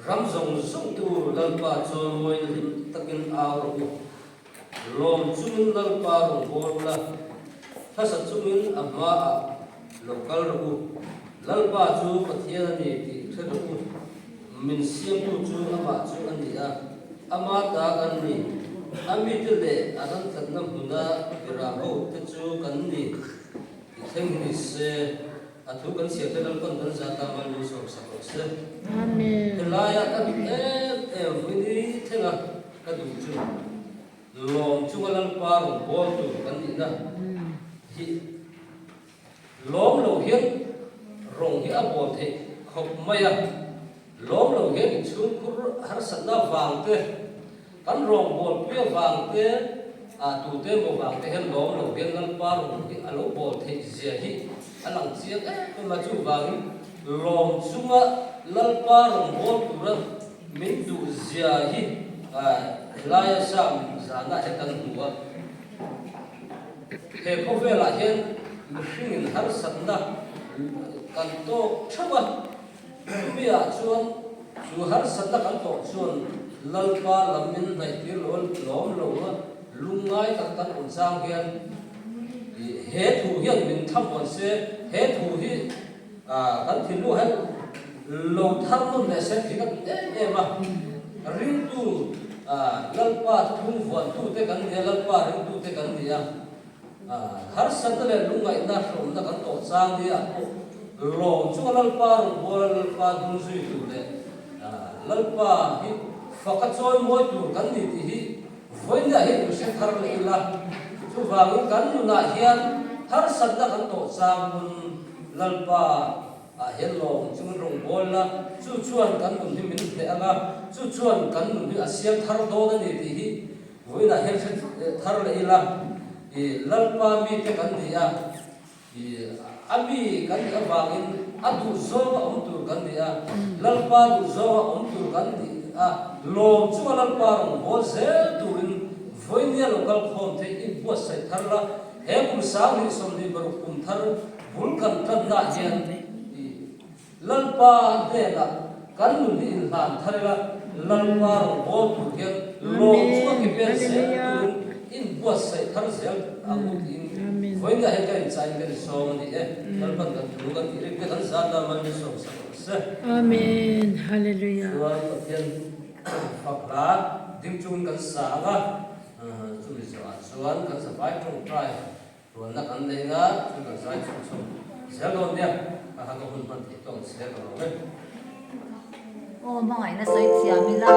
ram zong zong tu lalpa chon moi takin aw ro lom chumin lalpa rong bol la thasa chumin amma local ro lalpa chu pathian ni ti thero min siam tu chu ama chu ani a ama ta kan ni ami te le anan thatna huna bira ho te chu kan ni theng ni se athu kan sia te lalpan kan za ta man ni so sa ko se amen laya ka vini thenga ka du chu lom chu lalpa ro bol tu kan ni na hi lom lo hian rong hi a bol the khop maya lom lo hian chung kur har sanna wang te kan rong bol pia wang te tu te mo wang te hian lom lo hian lalpa rong hi a lo bol the zia hi alang chiang ma chu wang lom chunga lalpa rong bol tu ra min du zia hi laya sam zana he kan huwa he ko vela hian mihringin har sanna kan to thaba bia chuan chu har sanna kan to chuan lalpa lamin nai tir lom lo lungai tak kan un sang hian he thu hian min tham on se he thu hi kan thilu han lo tham no ne se thi kan ma ring tu lalpa thung vuan tu te kan dia lalpa ring tu te kan dia har sanna le lungai na rom na kan to sang dia lom chu lalpa ro bol lalpa dung sui tu le lalpa hi fakachoi moi tu kan ni ti hi voina hi se thar le ila chu wangi kan nu na hian har sanna kan to sang mun lalpa hian lom chung rong bol la chu chuan kan nun hi min te anga chu chuan kan nun hi asiam thar do na ni ti hi voina hi se thar le ila lalpa mi te kan dia ami kan ka wangin adu zowa tu kan dia lalpa du zowa tu kan dia lom chu lalpa rong bol se turin voinia local khom the in po sai tharla he kum sang ni som ni bar kumthar vulkan kan na hian lalpa de la kan nun in han tharla lalpa rong bol tu hian lom chu ki pe se turin in po sai thar sel amu in voinia he kan sai kan som ni lalpan kan tu kan ri ke kan sa ta man ni som sa amen hallelujah wa pathian fakla ding chung kan sa ga chu li chuan kan sa bai tong trai ron na kan le nga chu kan sai chu chu zelo ne ha ko hun pan ti tong se ko ne哦，妈呀，那水吃啊，米啦。